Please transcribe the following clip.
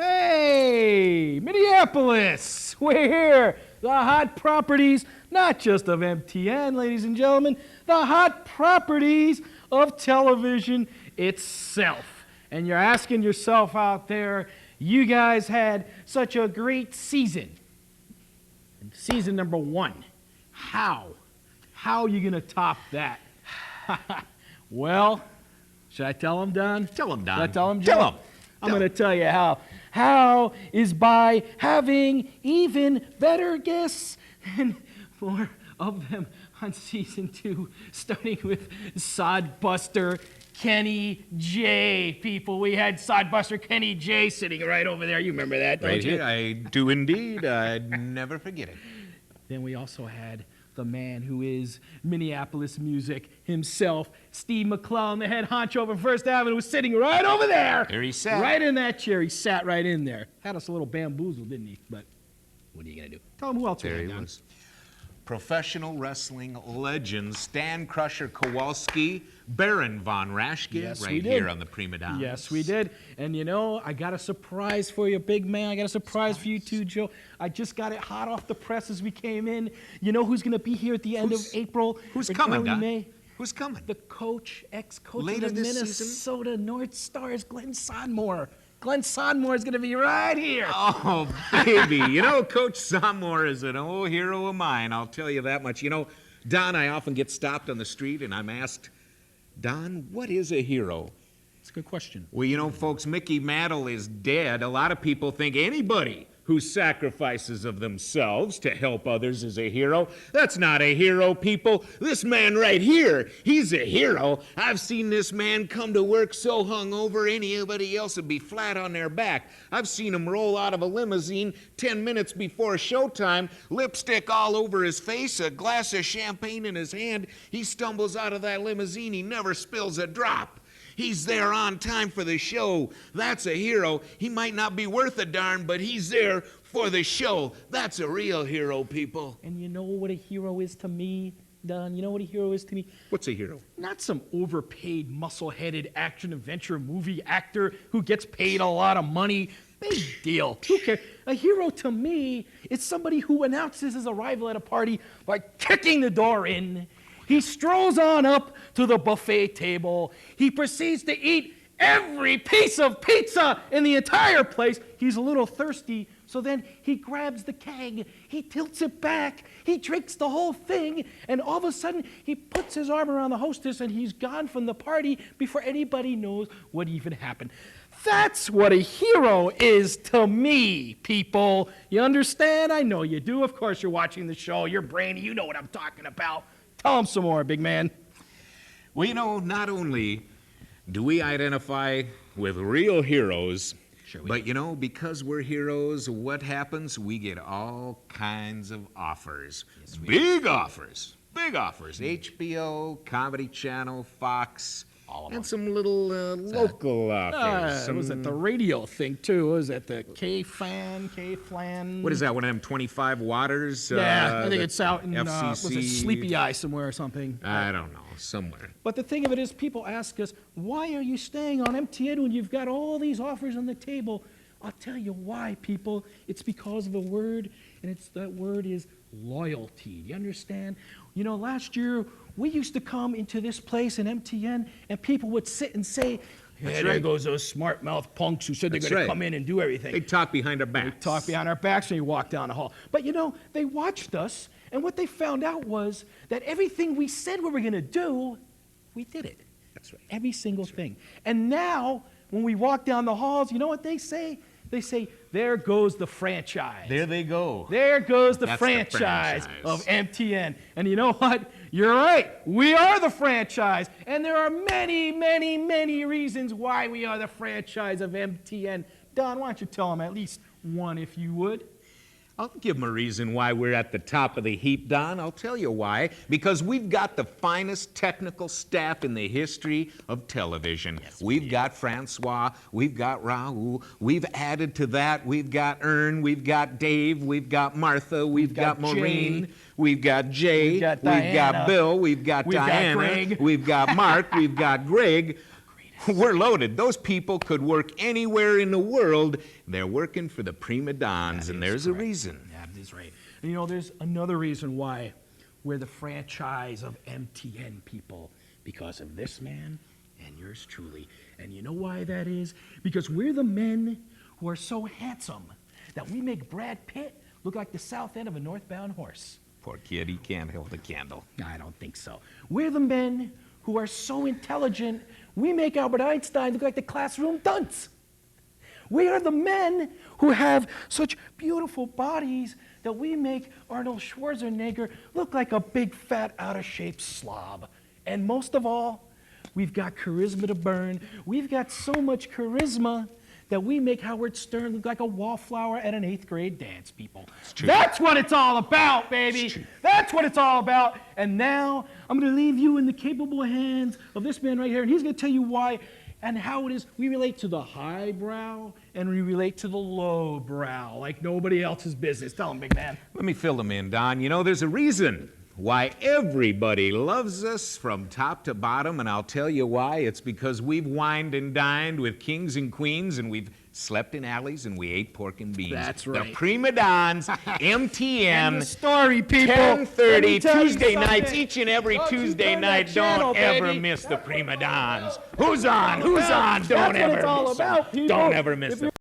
Hey, Minneapolis! We're here. The hot properties, not just of MTN, ladies and gentlemen, the hot properties of television itself. And you're asking yourself out there, you guys had such a great season. Season number 1. How? How are you going to top that? Well, should I tell them, Don? Tell them, Don. Should I tell them, Joe? Tell them. I'm going to tell you how. How is by having even better guests and more of them on season 2, starting with Sodbuster Kenny J. People, we had Sodbuster Kenny J sitting right over there. You remember that, don't you? Right here, I do indeed. I'd never forget it. Then we also had the man who is Minneapolis music himself, Steve McClellan, the head honcho of First Avenue, was sitting right over there. There he sat. Right in that chair. He sat right in there. Had us a little bamboozled, didn't he? But what are you going to do? Tell him who else There we he had, was. Professional wrestling legend Stan Crusher Kowalski, Baron von Raschke, Yes, we right did. here on the Prima-Donns. Yes, we did. And you know, I got a surprise for you, big man. I got a surprise for you too, Joe. I just got it hot off the press as we came in. You know who's going to be here at the end of April? Who's or coming, early Don? May? Who's coming? The coach, ex-coach Later of the this Minnesota North Stars, Glenn Sonmore. Glenn Sonmore is going to be right here. Oh, baby. You know, Coach Sonmore is an old hero of mine. I'll tell you that much. You know, Don, I often get stopped on the street and I'm asked, Don, what is a hero? That's a good question. Well, you know, folks, Mickey Mantle is dead. A lot of people think anybody who sacrifices of themselves to help others is a hero. That's not a hero, people. This man right here, he's a hero. I've seen this man come to work so hungover anybody else would be flat on their back. I've seen him roll out of a limousine 10 minutes before showtime, lipstick all over his face, a glass of champagne in his hand. He stumbles out of that limousine. He never spills a drop. He's there on time for the show. That's a hero. He might not be worth a darn, but he's there for the show. That's a real hero, people. And you know what a hero is to me, Don? You know what a hero is to me? What's a hero? Not some overpaid, muscle-headed action-adventure movie actor who gets paid a lot of money. Big deal. Who cares? A hero to me is somebody who announces his arrival at a party by kicking the door in. He strolls on up to the buffet table. He proceeds to eat every piece of pizza in the entire place. He's a little thirsty, so then he grabs the keg. He tilts it back. He drinks the whole thing, and all of a sudden, he puts his arm around the hostess, and he's gone from the party before anybody knows what even happened. That's what a hero is to me, people. You understand? I know you do. Of course, you're watching the show. You're brainy. You know what I'm talking about. Tell them some more, big man. Well, you know, not only do we identify with real heroes, Sure we but, you know, because we're heroes, what happens? We get all kinds of offers. Yes, we Big offers. Big offers. HBO, Comedy Channel, Fox, All of and them. some little local offers. Was it the radio thing, too? Was it the K-Flan? What is that, one of them 25 waters? Yeah, I think the it's out in, was it FCC? Sleepy Eye somewhere or something? I don't know, somewhere. But the thing of it is, people ask us, why are you staying on MTN when you've got all these offers on the table? I'll tell you why, people. It's because of a word, and that word is loyalty. Do you understand? You know, last year, we used to come into this place in MTN, and people would sit and say, That's there right. goes those smart-mouthed punks who said they're That's going right. to come in and do everything. They talk behind our backs. They talk behind our backs when you walk down the hall. But you know, they watched us, and what they found out was that everything we said we were going to do, we did it. That's right. Every single thing. And now, when we walk down the halls, you know what they say? They say, there goes the franchise. There they go. There goes the That's the franchise franchise. of MTN. And you know what? You're right. We are the franchise. And there are many, many, many reasons why we are the franchise of MTN. Don, why don't you tell them at least one, if you would? I'll give them a reason why we're at the top of the heap, Don. I'll tell you why. Because we've got the finest technical staff in the history of television. Yes, we've got Francois, we've got Raul, we've added to that, we've got Ern, we've got Dave, we've got Martha, we've got Maureen, Jane. we've got Jay, We've got we've got Diana. Bill, we've got We've got Diana, Greg. we've got Mark, we've got Greg. We're loaded. Those people could work anywhere in the world. They're working for the Prima-Donns, and there's a reason. Yeah, that is right. And you know, there's another reason why we're the franchise of MTN people. Because of this man and yours truly. And you know why that is? Because we're the men who are so handsome that we make Brad Pitt look like the south end of a northbound horse. Poor kid, he can't hold a candle. I don't think so. We're the men who are so intelligent, we make Albert Einstein look like the classroom dunce. We are the men who have such beautiful bodies that we make Arnold Schwarzenegger look like a big, fat, out-of-shape slob. And most of all, we've got charisma to burn. We've got so much charisma that we make Howard Stern look like a wallflower at an 8th grade dance, people. That's what it's all about, baby. That's what it's all about. And now I'm going to leave you in the capable hands of this man right here, and he's going to tell you why and how it is we relate to the highbrow and we relate to the lowbrow like nobody else's business. Tell him, big man. Let me fill them in, Don. You know, there's a reason why everybody loves us from top to bottom, and I'll tell you why. It's because we've wined and dined with kings and queens, and we've slept in alleys, and we ate pork and beans. That's right. The Prima-Donns, MTN, And the story, people. 10:30 Tell you Tuesday something. nights, each and every Don't you Tuesday turn night. that channel, Don't ever baby. miss the That's what it's all Prima-Donns. about. Who's on? Who's on? Don't That's what ever it's all miss 'em. about, people. Don't ever miss If them.